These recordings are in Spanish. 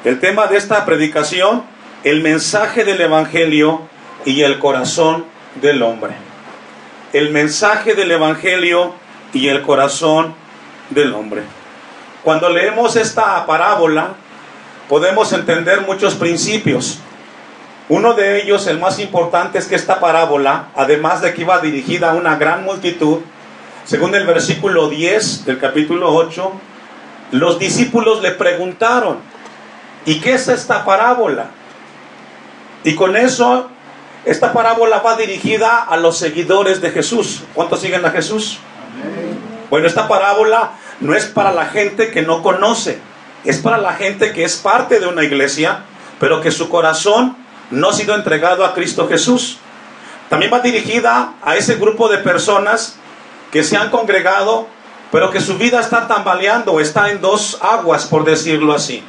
El tema de esta predicación, el mensaje del Evangelio y el corazón del hombre. El mensaje del Evangelio y el corazón del hombre. Cuando leemos esta parábola, podemos entender muchos principios. Uno de ellos, el más importante, es que esta parábola, además de que iba dirigida a una gran multitud, según el versículo 10 del capítulo 8, los discípulos le preguntaron: ¿y qué es esta parábola? Y con eso, esta parábola va dirigida a los seguidores de Jesús. ¿Cuántos siguen a Jesús? Amén. Bueno, esta parábola no es para la gente que no conoce, es para la gente que es parte de una iglesia, pero que su corazón no ha sido entregado a Cristo Jesús. También va dirigida a ese grupo de personas que se han congregado, pero que su vida está tambaleando, está en dos aguas, por decirlo así.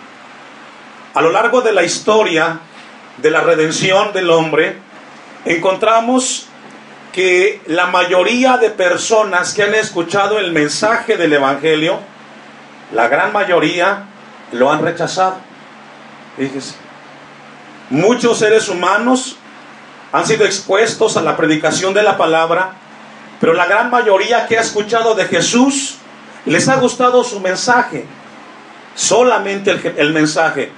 A lo largo de la historia de la redención del hombre, encontramos que la mayoría de personas que han escuchado el mensaje del Evangelio, la gran mayoría lo han rechazado. Fíjese, muchos seres humanos han sido expuestos a la predicación de la palabra, pero la gran mayoría que ha escuchado de Jesús, les ha gustado su mensaje, solamente el mensaje,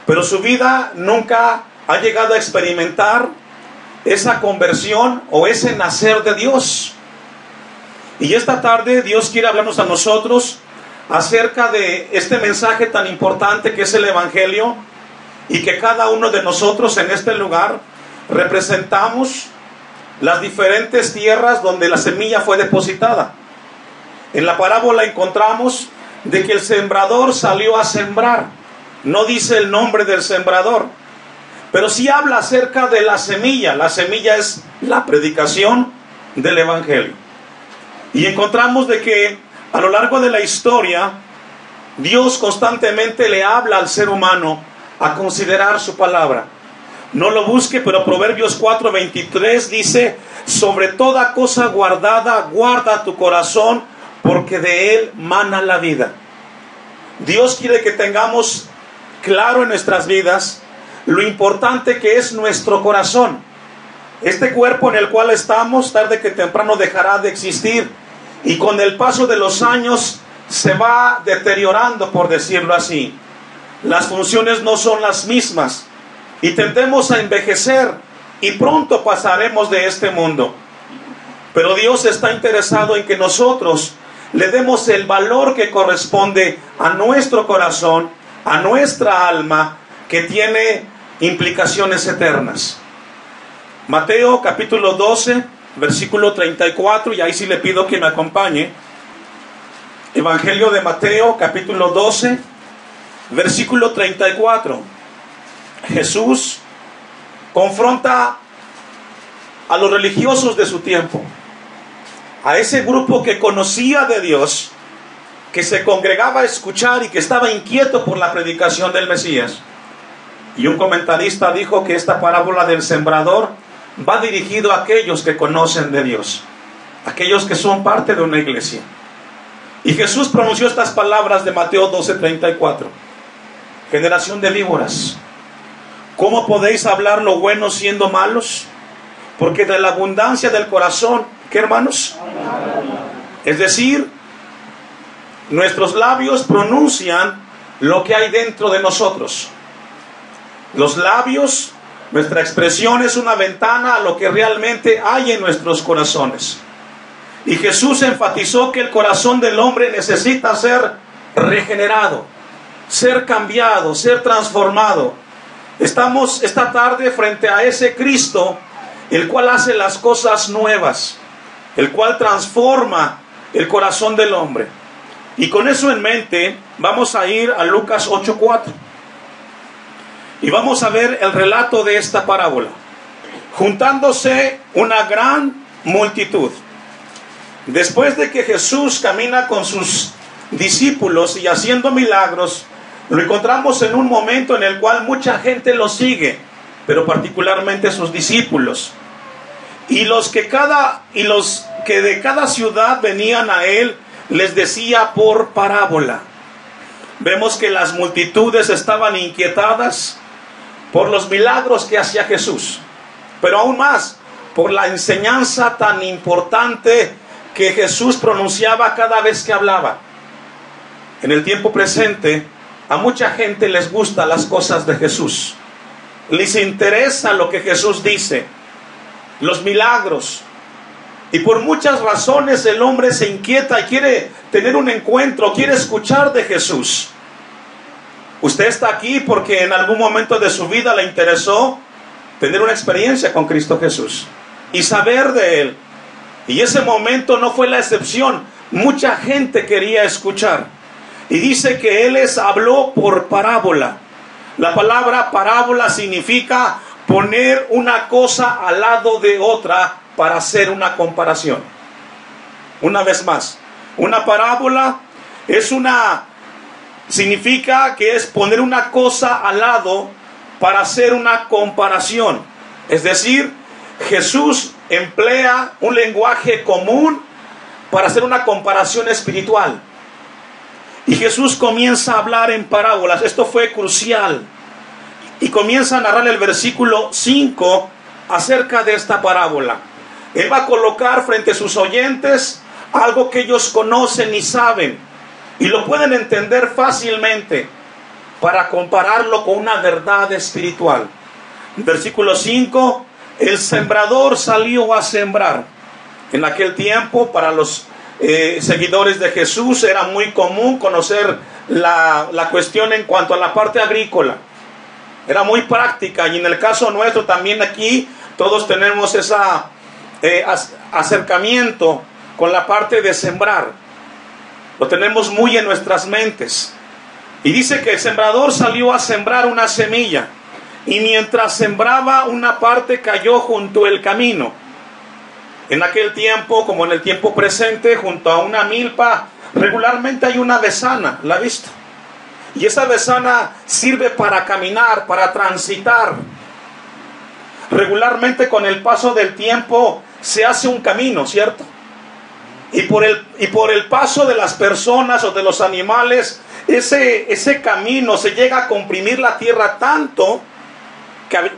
pero su vida nunca ha llegado a experimentar esa conversión o ese nacer de Dios. Y esta tarde Dios quiere hablarnos a nosotros acerca de este mensaje tan importante que es el Evangelio, y que cada uno de nosotros en este lugar representamos las diferentes tierras donde la semilla fue depositada. En la parábola encontramos de que el sembrador salió a sembrar. No dice el nombre del sembrador, pero sí habla acerca de la semilla. La semilla es la predicación del Evangelio. Y encontramos de que a lo largo de la historia, Dios constantemente le habla al ser humano a considerar su palabra. No lo busque, pero Proverbios 4:23 dice: sobre toda cosa guardada, guarda tu corazón, porque de él mana la vida. Dios quiere que tengamos claro en nuestras vidas lo importante que es nuestro corazón. Este cuerpo en el cual estamos, tarde que temprano dejará de existir, y con el paso de los años se va deteriorando, por decirlo así. Las funciones no son las mismas y tendemos a envejecer, y pronto pasaremos de este mundo. Pero Dios está interesado en que nosotros le demos el valor que corresponde a nuestro corazón, a nuestra alma, que tiene implicaciones eternas. Mateo capítulo 12, versículo 34, y ahí sí le pido que me acompañe. Evangelio de Mateo capítulo 12, versículo 34. Jesús confronta a los religiosos de su tiempo, a ese grupo que conocía de Dios, que se congregaba a escuchar y que estaba inquieto por la predicación del Mesías. Y un comentarista dijo que esta parábola del sembrador va dirigido a aquellos que conocen de Dios, aquellos que son parte de una iglesia. Y Jesús pronunció estas palabras de Mateo 12:34: generación de víboras, ¿cómo podéis hablar lo bueno siendo malos? Porque de la abundancia del corazón, ¿qué, hermanos? Es decir, nuestros labios pronuncian lo que hay dentro de nosotros. Los labios, nuestra expresión es una ventana a lo que realmente hay en nuestros corazones. Y Jesús enfatizó que el corazón del hombre necesita ser regenerado, ser cambiado, ser transformado. Estamos esta tarde frente a ese Cristo, el cual hace las cosas nuevas, el cual transforma el corazón del hombre. Y con eso en mente, vamos a ir a Lucas 8:4. Y vamos a ver el relato de esta parábola. Juntándose una gran multitud. Después de que Jesús camina con sus discípulos y haciendo milagros, lo encontramos en un momento en el cual mucha gente lo sigue, pero particularmente sus discípulos. Y los que de cada ciudad venían a él, les decía por parábola. vemos que las multitudes estaban inquietadas por los milagros que hacía Jesús, pero aún más por la enseñanza tan importante que Jesús pronunciaba cada vez que hablaba. En el tiempo presente, a mucha gente les gustan las cosas de Jesús. Les interesa lo que Jesús dice, los milagros. Y por muchas razones el hombre se inquieta y quiere tener un encuentro, quiere escuchar de Jesús. Usted está aquí porque en algún momento de su vida le interesó tener una experiencia con Cristo Jesús y saber de Él. Y ese momento no fue la excepción. Mucha gente quería escuchar. Y dice que Él les habló por parábola. La palabra parábola significa poner una cosa al lado de otra para hacer una comparación. Una vez más, una parábola significa que es poner una cosa al lado para hacer una comparación. Es decir, Jesús emplea un lenguaje común para hacer una comparación espiritual. Y Jesús comienza a hablar en parábolas. Esto fue crucial. Y comienza a narrar el versículo 5 acerca de esta parábola. Él va a colocar frente a sus oyentes algo que ellos conocen y saben. Y lo pueden entender fácilmente para compararlo con una verdad espiritual. Versículo 5. El sembrador salió a sembrar. En aquel tiempo, para los seguidores de Jesús, era muy común conocer la cuestión en cuanto a la parte agrícola. Era muy práctica, y en el caso nuestro también aquí todos tenemos ese acercamiento con la parte de sembrar. Lo tenemos muy en nuestras mentes. Y dice que el sembrador salió a sembrar una semilla, y mientras sembraba, una parte cayó junto al camino. En aquel tiempo, como en el tiempo presente, junto a una milpa, regularmente hay una besana, ¿la ha visto? Y esa besana sirve para caminar, para transitar. Regularmente con el paso del tiempo se hace un camino, ¿cierto? Y por el paso de las personas o de los animales, ese camino se llega a comprimir la tierra tanto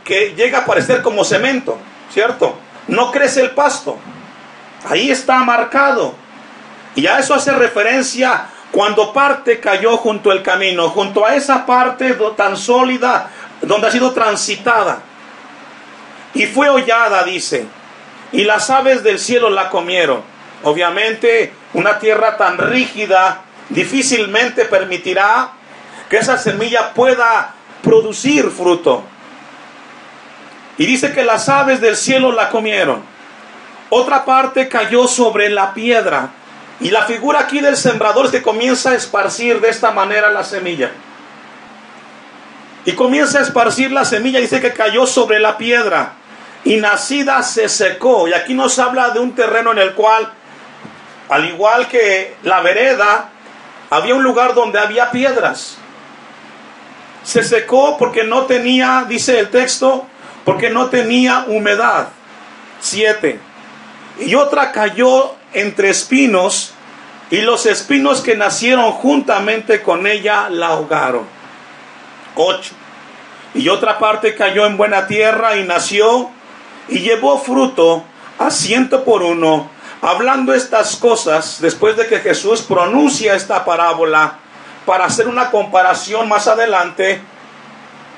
que llega a parecer como cemento, ¿cierto? No crece el pasto. Ahí está marcado. Y a eso hace referencia cuando parte cayó junto al camino, junto a esa parte tan sólida donde ha sido transitada. Y fue hollada, dice, y las aves del cielo la comieron. Obviamente, una tierra tan rígida difícilmente permitirá que esa semilla pueda producir fruto. Y dice que las aves del cielo la comieron. Otra parte cayó sobre la piedra. Y la figura aquí del sembrador es que comienza a esparcir de esta manera la semilla. Y comienza a esparcir la semilla. Dice que cayó sobre la piedra. Y nacida se secó. Y aquí nos habla de un terreno en el cual, al igual que la vereda, había un lugar donde había piedras. Se secó porque no tenía, dice el texto, porque no tenía humedad. 7. Y otra cayó entre espinos, y los espinos que nacieron juntamente con ella la ahogaron. 8. Y otra parte cayó en buena tierra y nació, y llevó fruto a 100 por 1. Hablando estas cosas, después de que Jesús pronuncia esta parábola, para hacer una comparación más adelante,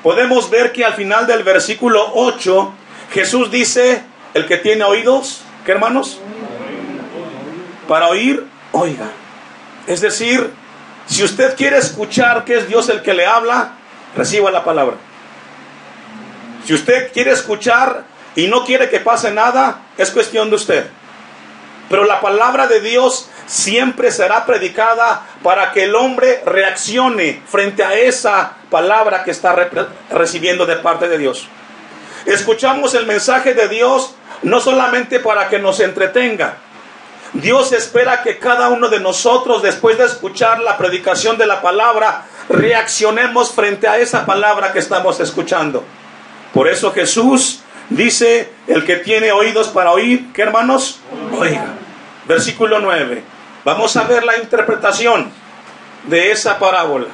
podemos ver que al final del versículo 8, Jesús dice, el que tiene oídos, ¿qué hermanos? Para oír, oiga. Es decir, si usted quiere escuchar que es Dios el que le habla, reciba la palabra. Si usted quiere escuchar y no quiere que pase nada, es cuestión de usted. Pero la palabra de Dios siempre será predicada para que el hombre reaccione frente a esa palabra que está recibiendo de parte de Dios. Escuchamos el mensaje de Dios no solamente para que nos entretenga. Dios espera que cada uno de nosotros, después de escuchar la predicación de la palabra, reaccionemos frente a esa palabra que estamos escuchando. Por eso Jesús dice, el que tiene oídos para oír, ¿qué hermanos? Oiga. Versículo 9. Vamos a ver la interpretación de esa parábola.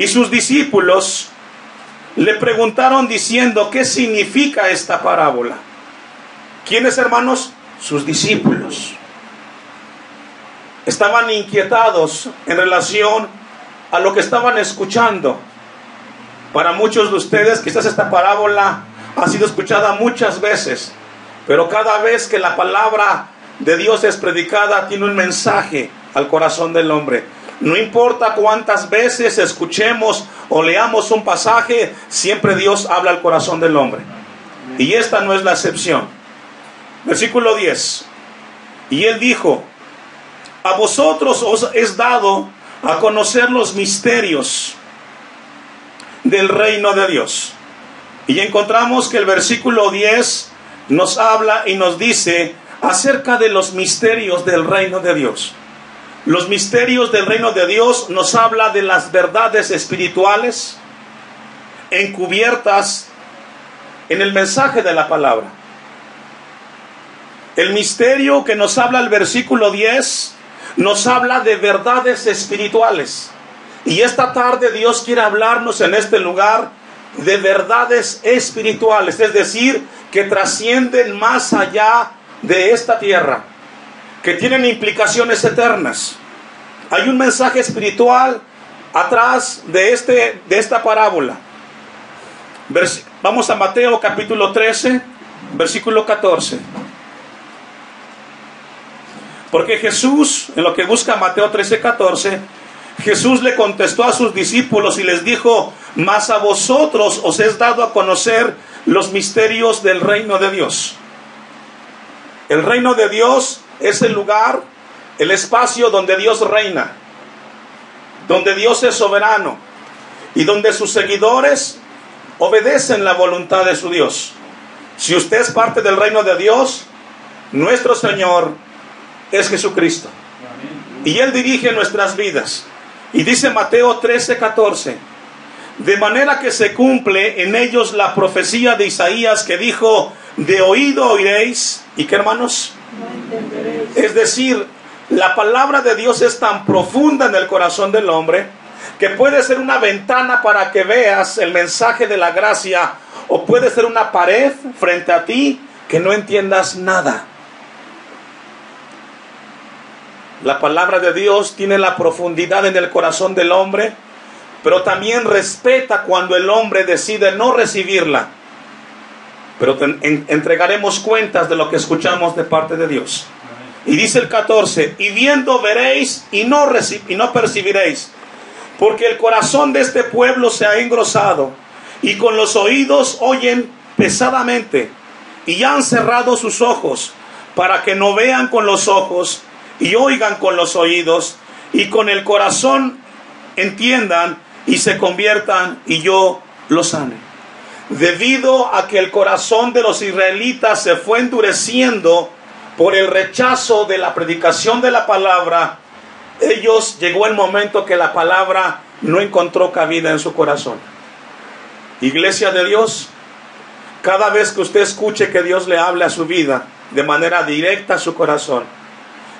Y sus discípulos le preguntaron diciendo, ¿qué significa esta parábola? ¿Quiénes, hermanos? Sus discípulos. Estaban inquietados en relación a lo que estaban escuchando. Para muchos de ustedes quizás esta parábola ha sido escuchada muchas veces, pero cada vez que la palabra de Dios es predicada tiene un mensaje al corazón del hombre. No importa cuántas veces escuchemos o leamos un pasaje, siempre Dios habla al corazón del hombre. Y esta no es la excepción. Versículo 10. Y él dijo, a vosotros os es dado a conocer los misterios del reino de Dios. Y encontramos que el versículo 10 nos habla y nos dice acerca de los misterios del reino de Dios. Los misterios del reino de Dios nos habla de las verdades espirituales encubiertas en el mensaje de la palabra. El misterio que nos habla el versículo 10 nos habla de verdades espirituales. Y esta tarde Dios quiere hablarnos en este lugar de verdades espirituales, es decir, que trascienden más allá de esta tierra, que tienen implicaciones eternas. Hay un mensaje espiritual atrás de esta parábola. Vamos a Mateo capítulo 13, versículo 14. Porque Jesús, en lo que busca Mateo 13, 14, Jesús le contestó a sus discípulos y les dijo, mas a vosotros os es dado a conocer los misterios del reino de Dios. El reino de Dios es el lugar, el espacio donde Dios reina, donde Dios es soberano y donde sus seguidores obedecen la voluntad de su Dios. Si usted es parte del reino de Dios, nuestro Señor es Jesucristo. Y Él dirige nuestras vidas. Y dice Mateo 13, 14, de manera que se cumple en ellos la profecía de Isaías que dijo, de oído oiréis, ¿y qué, hermanos? No entenderéis. Es decir, la palabra de Dios es tan profunda en el corazón del hombre que puede ser una ventana para que veas el mensaje de la gracia, o puede ser una pared frente a ti que no entiendas nada. La palabra de Dios tiene la profundidad en el corazón del hombre, pero también respeta cuando el hombre decide no recibirla. Pero entregaremos cuentas de lo que escuchamos de parte de Dios. Y dice el 14, y viendo veréis y no percibiréis, porque el corazón de este pueblo se ha engrosado, y con los oídos oyen pesadamente, y han cerrado sus ojos, para que no vean con los ojos, y oigan con los oídos, y con el corazón entiendan, y se conviertan, y yo los sane. Debido a que el corazón de los israelitas se fue endureciendo por el rechazo de la predicación de la palabra, llegó el momento que la palabra no encontró cabida en su corazón. Iglesia de Dios, cada vez que usted escuche que Dios le hable a su vida de manera directa a su corazón,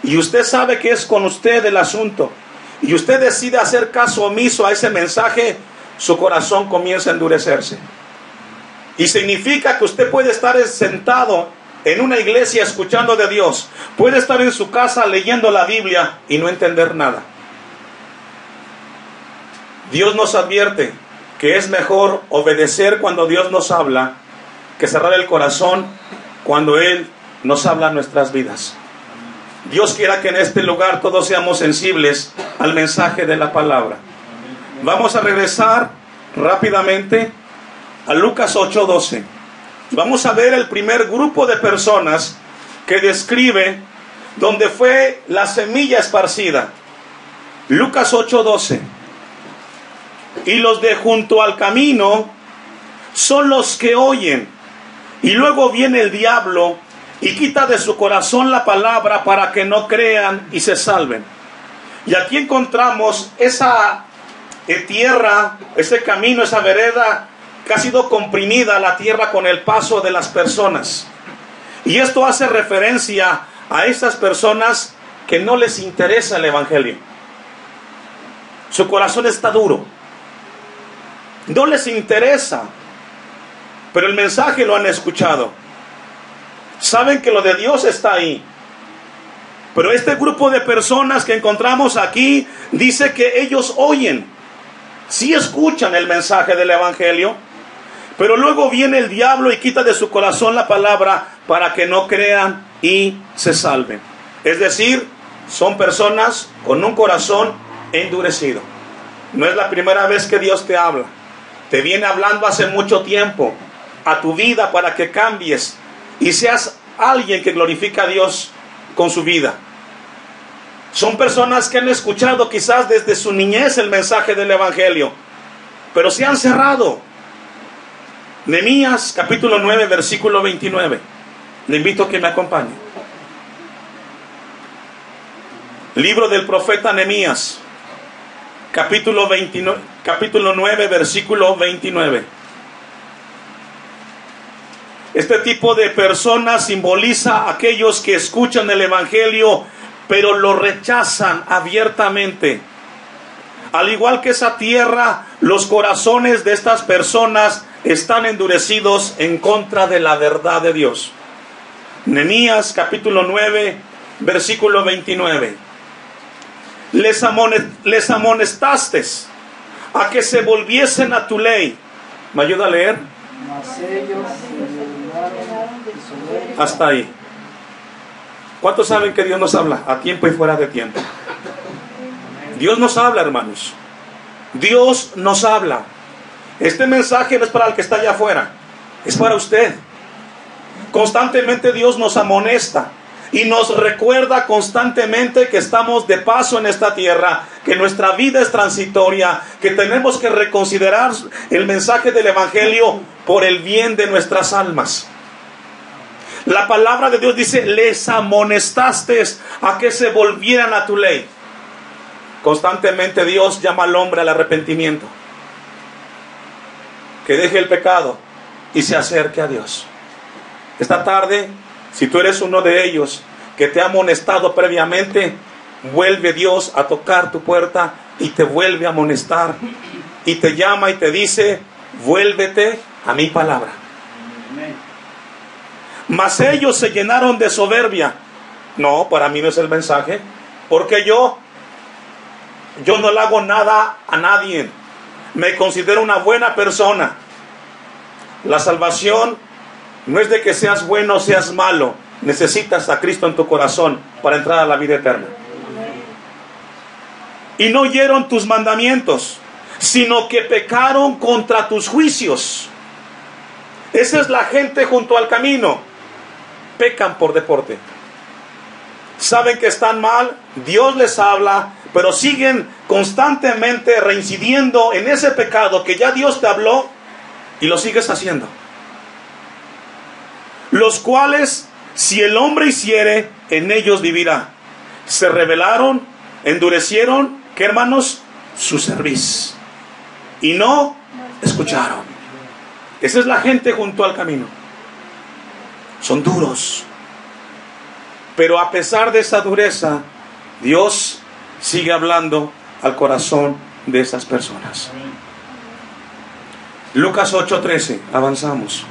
y usted sabe que es con usted el asunto, y usted decide hacer caso omiso a ese mensaje, su corazón comienza a endurecerse. Y significa que usted puede estar sentado en una iglesia escuchando de Dios, puede estar en su casa leyendo la Biblia y no entender nada. Dios nos advierte que es mejor obedecer cuando Dios nos habla que cerrar el corazón cuando Él nos habla en nuestras vidas. Dios quiera que en este lugar todos seamos sensibles al mensaje de la palabra. Vamos a regresar rápidamente a Lucas 8:12. Vamos a ver el primer grupo de personas que describe donde fue la semilla esparcida. Lucas 8:12. Y los de junto al camino son los que oyen, y luego viene el diablo y quita de su corazón la palabra para que no crean y se salven. Y aquí encontramos esa tierra, ese camino, esa vereda que ha sido comprimida a la tierra con el paso de las personas. Y esto hace referencia a esas personas que no les interesa el evangelio. Su corazón está duro. no les interesa, pero el mensaje lo han escuchado. Saben que lo de Dios está ahí. Pero este grupo de personas que encontramos aquí dice que ellos oyen, sí escuchan el mensaje del evangelio, pero luego viene el diablo y quita de su corazón la palabra para que no crean y se salven. Es decir, son personas con un corazón endurecido. No es la primera vez que Dios te habla. Te viene hablando hace mucho tiempo a tu vida para que cambies y seas alguien que glorifica a Dios con su vida. Son personas que han escuchado quizás desde su niñez el mensaje del evangelio, pero se han cerrado. Nehemías capítulo 9 versículo 29. Le invito a que me acompañe. Libro del profeta Nehemías capítulo 9 versículo 29. Este tipo de personas simboliza a aquellos que escuchan el evangelio pero lo rechazan abiertamente. Al igual que esa tierra, los corazones de estas personas están endurecidos en contra de la verdad de Dios. Nehemías capítulo 9 versículo 29. Les amonestaste a que se volviesen a tu ley. ¿Me ayuda a leer? Hasta ahí. ¿Cuántos saben que Dios nos habla a tiempo y fuera de tiempo? Dios nos habla, hermanos. Dios nos habla. Este mensaje no es para el que está allá afuera, es para usted. Constantemente Dios nos amonesta y nos recuerda constantemente que estamos de paso en esta tierra, que nuestra vida es transitoria, que tenemos que reconsiderar el mensaje del evangelio por el bien de nuestras almas. La palabra de Dios dice: les amonestaste a que se volvieran a tu ley. Constantemente Dios llama al hombre al arrepentimiento, que deje el pecado y se acerque a Dios. Esta tarde, si tú eres uno de ellos que te ha amonestado previamente, vuelve Dios a tocar tu puerta y te vuelve a amonestar y te llama y te dice: vuélvete a mi palabra. Mas ellos se llenaron de soberbia. No, para mí no es el mensaje, porque yo no le hago nada a nadie. Me considero una buena persona. La salvación no es de que seas bueno o seas malo. Necesitas a Cristo en tu corazón para entrar a la vida eterna. Y no oyeron tus mandamientos, sino que pecaron contra tus juicios. Esa es la gente junto al camino. Pecan por deporte. Saben que están mal, Dios les habla, pero siguen constantemente reincidiendo en ese pecado que ya Dios te habló y lo sigues haciendo. Los cuales, si el hombre hiciere, en ellos vivirá. Se rebelaron, endurecieron, ¿qué, hermanos? Su cerviz. Y no escucharon. Esa es la gente junto al camino. Son duros. Pero a pesar de esa dureza, Dios sigue hablando al corazón de esas personas. Lucas 8:13, avanzamos.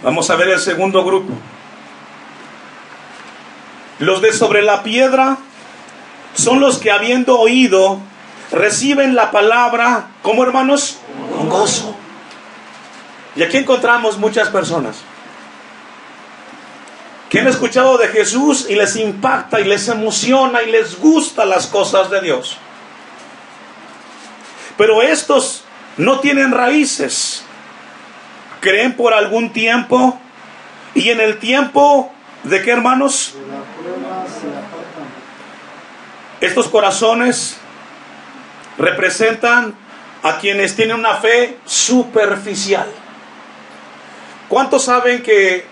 Vamos a ver el segundo grupo. Los de sobre la piedra son los que, habiendo oído, reciben la palabra, ¿cómo, hermanos? Con gozo. Y aquí encontramos muchas personas que han escuchado de Jesús y les impacta y les emociona y les gusta las cosas de Dios. Pero estos no tienen raíces. Creen por algún tiempo, y en el tiempo ¿de qué, hermanos? Estos corazones representan a quienes tienen una fe superficial. ¿Cuántos saben que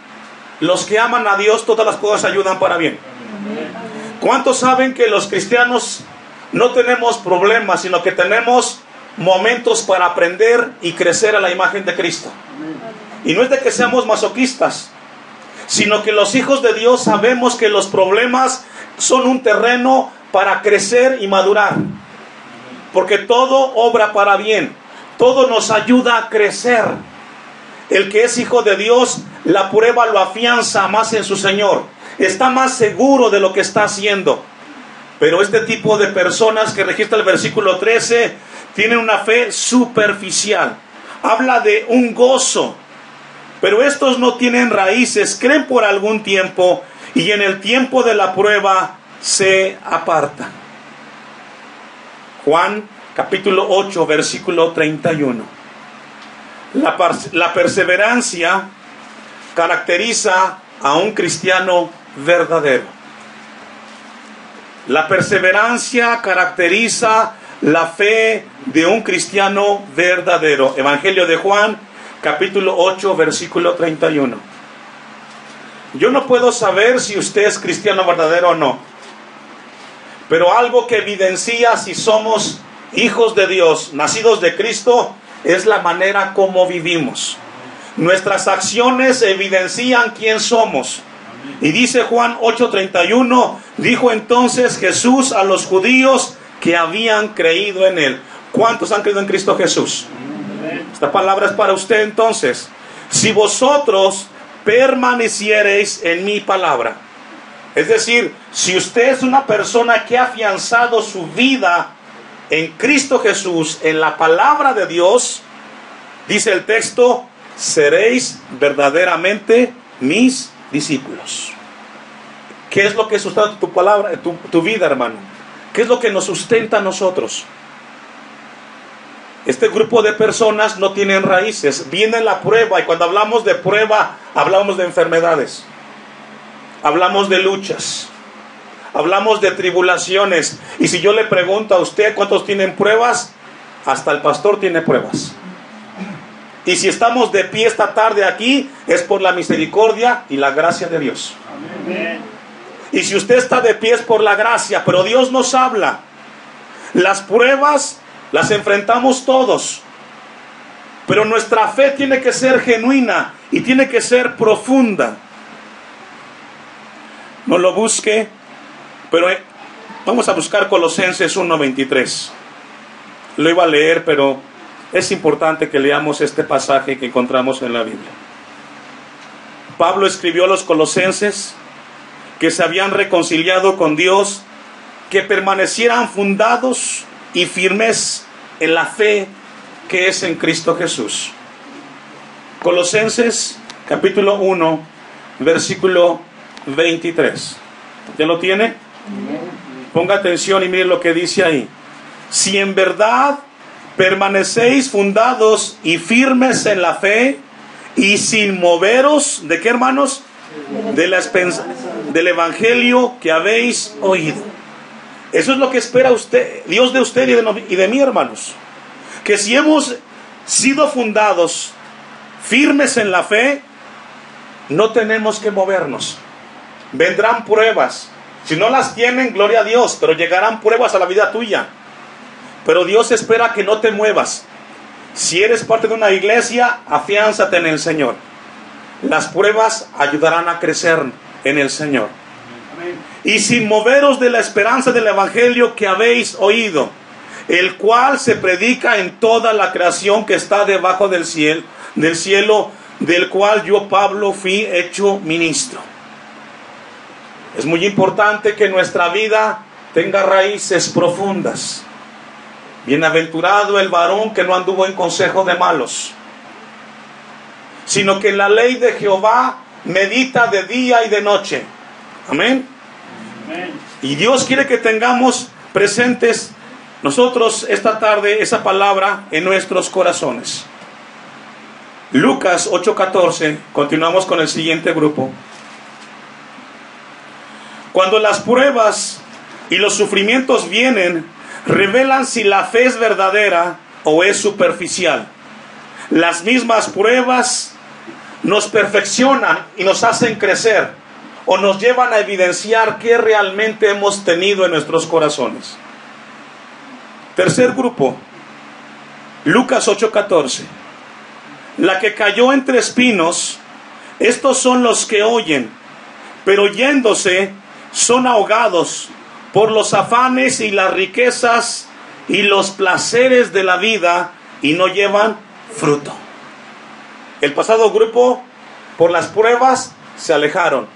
los que aman a Dios, todas las cosas ayudan para bien? ¿Cuántos saben que los cristianos no tenemos problemas, sino que tenemos momentos para aprender y crecer a la imagen de Cristo? Y no es de que seamos masoquistas, sino que los hijos de Dios sabemos que los problemas son un terreno para crecer y madurar, porque todo obra para bien. todo nos ayuda a crecer. El que es hijo de Dios, la prueba lo afianza más en su Señor. Está más seguro de lo que está haciendo. Pero este tipo de personas que registra el versículo 13, tienen una fe superficial. Habla de un gozo. Pero estos no tienen raíces, creen por algún tiempo y en el tiempo de la prueba se apartan. Juan capítulo 8, versículo 31. La perseverancia caracteriza a un cristiano verdadero. La perseverancia caracteriza la fe de un cristiano verdadero. Evangelio de Juan, capítulo 8, versículo 31. Yo no puedo saber si usted es cristiano verdadero o no, pero algo que evidencia si somos hijos de Dios, nacidos de Cristo, es la manera como vivimos. Nuestras acciones evidencian quién somos. Y dice Juan 8:31, dijo entonces Jesús a los judíos que habían creído en Él. ¿Cuántos han creído en Cristo Jesús? Esta palabra es para usted entonces. Si vosotros permaneciereis en mi palabra. Es decir, si usted es una persona que ha afianzado su vida en Cristo Jesús, en la palabra de Dios, dice el texto, seréis verdaderamente mis discípulos. ¿Qué es lo que sustenta tu palabra, tu vida, hermano? ¿Qué es lo que nos sustenta a nosotros? Este grupo de personas no tienen raíces. Viene la prueba y cuando hablamos de prueba, hablamos de enfermedades. Hablamos de luchas. Hablamos de tribulaciones. Y si yo le pregunto a usted cuántos tienen pruebas, hasta el pastor tiene pruebas. Y si estamos de pie esta tarde aquí, es por la misericordia y la gracia de Dios. Amén. Y si usted está de pie es por la gracia, pero Dios nos habla. Las pruebas las enfrentamos todos, pero nuestra fe tiene que ser genuina y tiene que ser profunda. No lo busque, pero vamos a buscar Colosenses 1:23. Lo iba a leer, pero es importante que leamos este pasaje que encontramos en la Biblia. Pablo escribió a los colosenses que se habían reconciliado con Dios, que permanecieran fundados y firmes en la fe que es en Cristo Jesús. Colosenses capítulo 1, versículo 23. ¿Ya lo tiene? Ponga atención y mire lo que dice ahí. Si en verdad permanecéis fundados y firmes en la fe y sin moveros, ¿de qué, hermanos? Del evangelio que habéis oído. Eso es lo que espera usted, Dios de usted y de mí, hermanos. Que si hemos sido fundados firmes en la fe, no tenemos que movernos. Vendrán pruebas. Si no las tienen, gloria a Dios, pero llegarán pruebas a la vida tuya. Pero Dios espera que no te muevas. Si eres parte de una iglesia, afiánzate en el Señor. Las pruebas ayudarán a crecer en el Señor. Y sin moveros de la esperanza del evangelio que habéis oído, el cual se predica en toda la creación que está debajo del cielo, del cual yo, Pablo, fui hecho ministro. Es muy importante que nuestra vida tenga raíces profundas. Bienaventurado el varón que no anduvo en consejo de malos, sino que en la ley de Jehová medita de día y de noche. Amén. Y Dios quiere que tengamos presentes nosotros esta tarde esa palabra en nuestros corazones. Lucas 8:14, continuamos con el siguiente grupo. Cuando las pruebas y los sufrimientos vienen, revelan si la fe es verdadera o es superficial. Las mismas pruebas nos perfeccionan y nos hacen crecer, o nos llevan a evidenciar qué realmente hemos tenido en nuestros corazones. Tercer grupo, Lucas 8:14. La que cayó entre espinos, estos son los que oyen, pero yéndose son ahogados por los afanes y las riquezas y los placeres de la vida, y no llevan fruto. El pasado grupo, por las pruebas, se alejaron.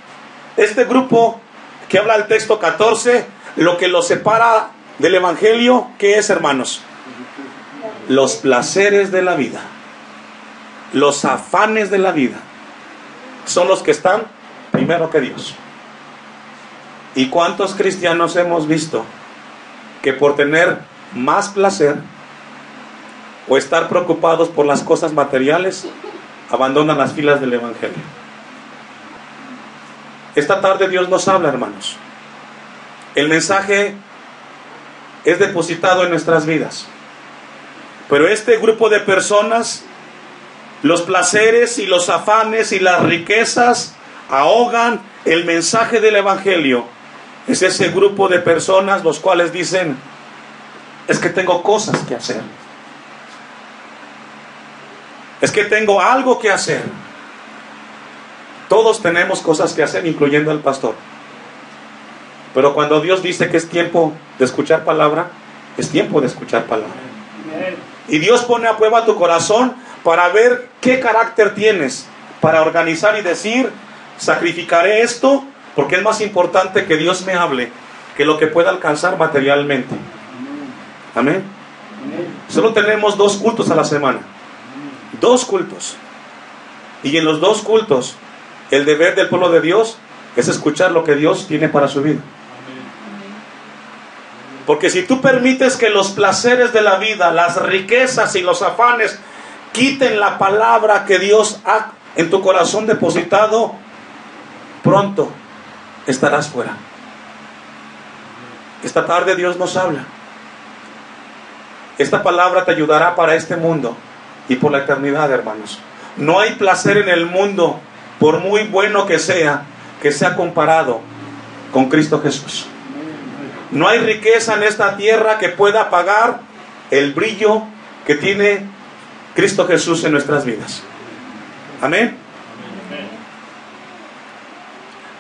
Este grupo que habla el texto 14, lo que los separa del evangelio, ¿qué es, hermanos? Los placeres de la vida, los afanes de la vida, son los que están primero que Dios. ¿Y cuántos cristianos hemos visto que por tener más placer o estar preocupados por las cosas materiales, abandonan las filas del evangelio? Esta tarde Dios nos habla, hermanos. El mensaje es depositado en nuestras vidas, pero este grupo de personas, los placeres y los afanes y las riquezas ahogan el mensaje del evangelio. Es ese grupo de personas los cuales dicen: es que tengo cosas que hacer, es que tengo algo que hacer. Todos tenemos cosas que hacer, incluyendo al pastor. Pero cuando Dios dice que es tiempo de escuchar palabra, es tiempo de escuchar palabra. Y Dios pone a prueba tu corazón para ver qué carácter tienes, para organizar y decir: sacrificaré esto porque es más importante que Dios me hable que lo que pueda alcanzar materialmente. Amén. Solo tenemos 2 cultos a la semana. 2 cultos. Y en los 2 cultos, el deber del pueblo de Dios es escuchar lo que Dios tiene para su vida. Porque si tú permites que los placeres de la vida, las riquezas y los afanes quiten la palabra que Dios ha en tu corazón depositado, pronto estarás fuera. Esta tarde Dios nos habla. Esta palabra te ayudará para este mundo y por la eternidad, hermanos. No hay placer en el mundo, por muy bueno que sea comparado con Cristo Jesús. No hay riqueza en esta tierra que pueda pagar el brillo que tiene Cristo Jesús en nuestras vidas. Amén.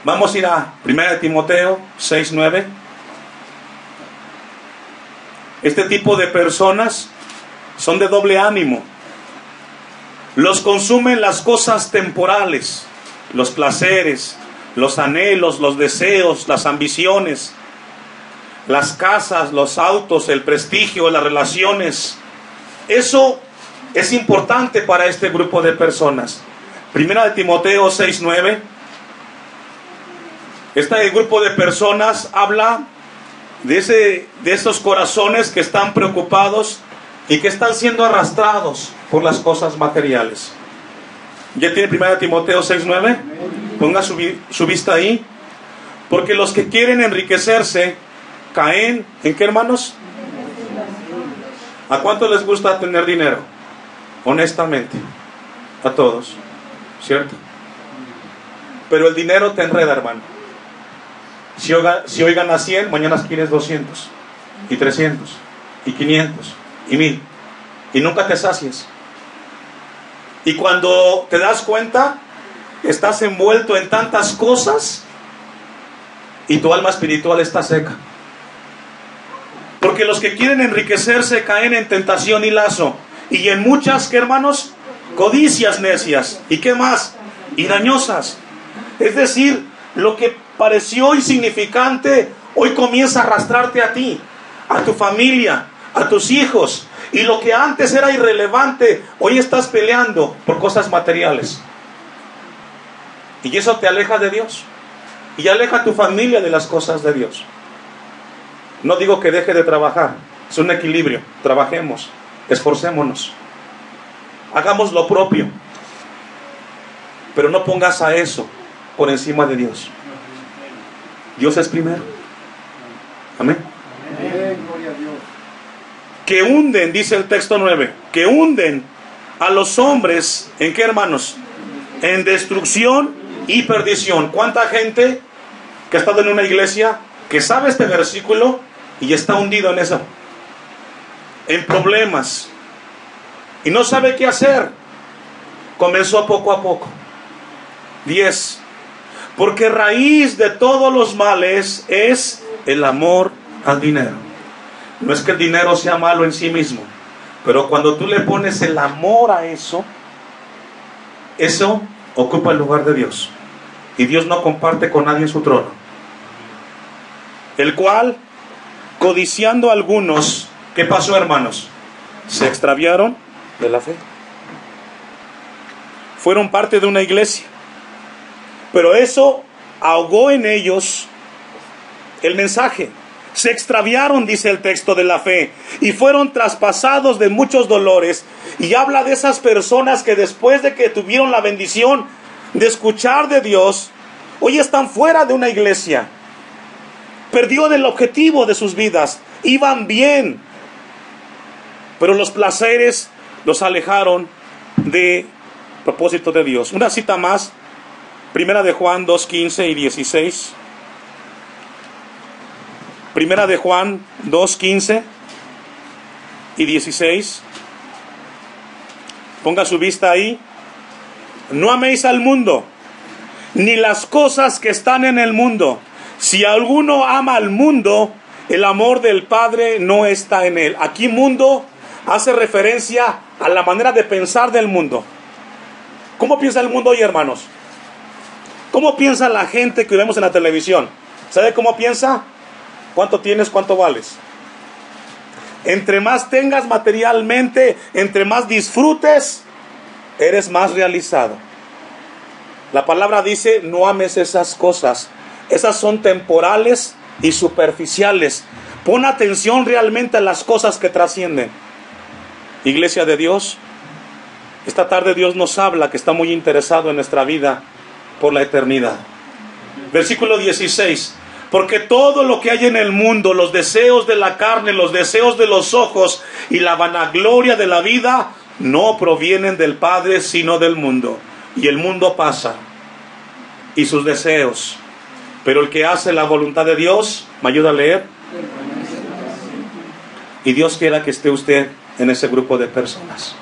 Vamos a ir a 1 Timoteo 6:9. Este tipo de personas son de doble ánimo. Los consumen las cosas temporales, los placeres, los anhelos, los deseos, las ambiciones, las casas, los autos, el prestigio, las relaciones. Eso es importante para este grupo de personas. 1 Timoteo 6:9. Este grupo de personas habla de esos corazones que están preocupados y que están siendo arrastrados por las cosas materiales. ¿Ya tiene 1 Timoteo 6:9? Ponga su vista ahí. Porque los que quieren enriquecerse caen ¿en qué, hermanos? ¿A cuánto les gusta tener dinero? Honestamente, a todos, ¿cierto? Pero el dinero te enreda, hermano. Si hoy ganas 100, mañana quieres 200 y 300 y 500 y 1000 y nunca te sacias. Y cuando te das cuenta, estás envuelto en tantas cosas y tu alma espiritual está seca. Porque los que quieren enriquecerse caen en tentación y lazo, y en muchas, ¿qué, hermanos? Codicias necias. ¿Y qué más? Y dañosas. Es decir, lo que pareció insignificante hoy comienza a arrastrarte a ti, a tu familia, a tus hijos. Y lo que antes era irrelevante, hoy estás peleando por cosas materiales. Y eso te aleja de Dios. Y aleja a tu familia de las cosas de Dios. No digo que deje de trabajar. Es un equilibrio. Trabajemos. Esforcémonos. Hagamos lo propio. Pero no pongas a eso por encima de Dios. Dios es primero. Amén. Gloria a Dios. Que hunden, dice el texto 9, que hunden a los hombres, ¿en qué, hermanos? En destrucción y perdición. ¿Cuánta gente que ha estado en una iglesia que sabe este versículo y está hundido en eso? En problemas. Y no sabe qué hacer. Comenzó poco a poco. 10. Porque raíz de todos los males es el amor al dinero. No es que el dinero sea malo en sí mismo, Pero cuando tú le pones el amor a eso, eso ocupa el lugar de Dios. Y Dios no comparte con nadie en su trono. El cual, codiciando a algunos, ¿qué pasó, hermanos? Se extraviaron de la fe. Fueron parte de una iglesia. Pero eso ahogó en ellos el mensaje. Se extraviaron, dice el texto, de la fe, y fueron traspasados de muchos dolores. Y habla de esas personas que después de que tuvieron la bendición de escuchar de Dios, hoy están fuera de una iglesia. Perdieron el objetivo de sus vidas. Iban bien, pero los placeres los alejaron de propósito de Dios. Una cita más, Primera de Juan 2:15 y 16. Primera de Juan 2:15 y 16. Ponga su vista ahí. No améis al mundo, ni las cosas que están en el mundo. Si alguno ama al mundo, el amor del Padre no está en él. Aquí mundo hace referencia a la manera de pensar del mundo. ¿Cómo piensa el mundo hoy, hermanos? ¿Cómo piensa la gente que vemos en la televisión? ¿Sabe cómo piensa? ¿Cuánto tienes? ¿Cuánto vales? Entre más tengas materialmente, entre más disfrutes, eres más realizado. La palabra dice, no ames esas cosas. Esas son temporales y superficiales. Pon atención realmente a las cosas que trascienden. Iglesia de Dios, esta tarde Dios nos habla que está muy interesado en nuestra vida por la eternidad. Versículo 16. Porque todo lo que hay en el mundo, los deseos de la carne, los deseos de los ojos y la vanagloria de la vida, no provienen del Padre, sino del mundo. Y el mundo pasa, y sus deseos. Pero el que hace la voluntad de Dios, ¿me ayuda a leer? Y Dios quiera que esté usted en ese grupo de personas.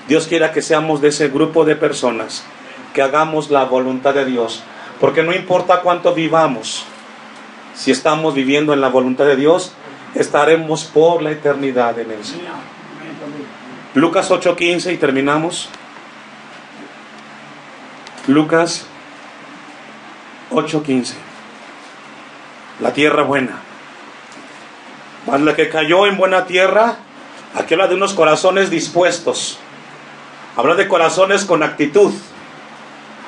Dios quiera que seamos de ese grupo de personas, que hagamos la voluntad de Dios. Porque no importa cuánto vivamos, si estamos viviendo en la voluntad de Dios, estaremos por la eternidad en el Señor. Lucas 8:15 y terminamos. Lucas 8:15. La tierra buena. Mas la que cayó en buena tierra, aquí habla de unos corazones dispuestos. Habla de corazones con actitud.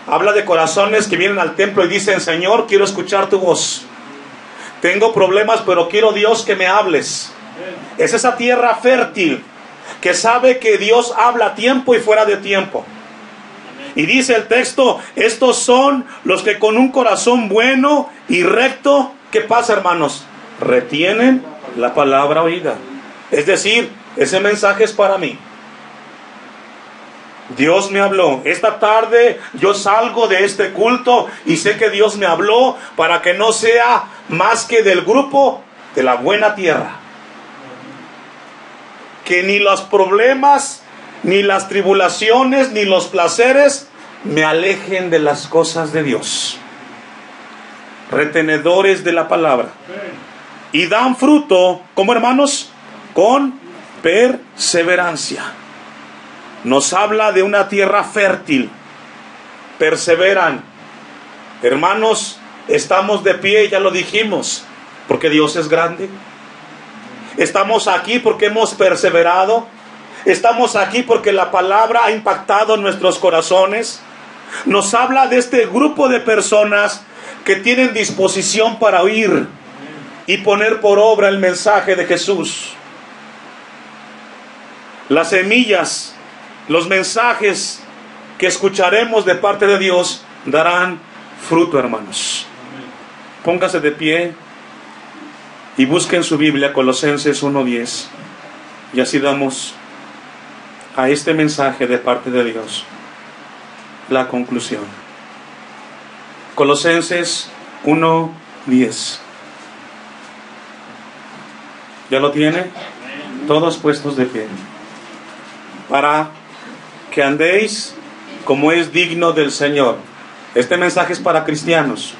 Habla de corazones que vienen al templo y dicen, Señor, quiero escuchar tu voz. Tengo problemas, pero quiero, Dios, que me hables. Es esa tierra fértil que sabe que Dios habla a tiempo y fuera de tiempo. Y dice el texto, estos son los que con un corazón bueno y recto, ¿qué pasa, hermanos? Retienen la palabra oída. Es decir, ese mensaje es para mí. Dios me habló. Esta tarde yo salgo de este culto y sé que Dios me habló para que no sea más que del grupo de la buena tierra. Que ni los problemas, ni las tribulaciones, ni los placeres me alejen de las cosas de Dios. Retenedores de la palabra. Y dan fruto, ¿cómo, hermanos? Con perseverancia. Nos habla de una tierra fértil. Perseveran. Hermanos, estamos de pie, ya lo dijimos, porque Dios es grande. Estamos aquí porque hemos perseverado. Estamos aquí porque la palabra ha impactado en nuestros corazones. Nos habla de este grupo de personas que tienen disposición para oír y poner por obra el mensaje de Jesús. Las semillas, los mensajes que escucharemos de parte de Dios darán fruto, hermanos. Póngase de pie y busquen su Biblia, Colosenses 1:10, y así damos a este mensaje de parte de Dios la conclusión. Colosenses 1:10. ¿Ya lo tiene? Todos puestos de pie. Para que andéis como es digno del Señor. Este mensaje es para cristianos.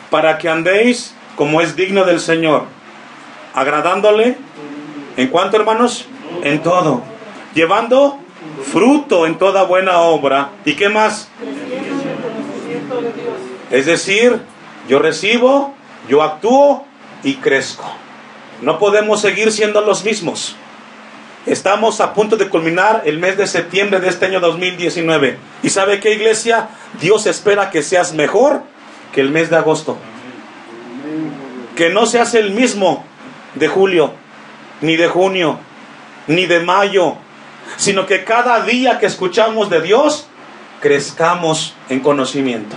Para que andéis como es digno del Señor, agradándole ¿En cuánto, hermanos? En todo. Llevando fruto en toda buena obra. ¿Y qué más? Es decir, yo recibo, yo actúo y crezco. No podemos seguir siendo los mismos. Estamos a punto de culminar el mes de septiembre de este año 2019. ¿Y sabe qué, iglesia? Dios espera que seas mejor que el mes de agosto. Que no seas el mismo de julio, ni de junio, ni de mayo, sino que cada día que escuchamos de Dios, crezcamos en conocimiento.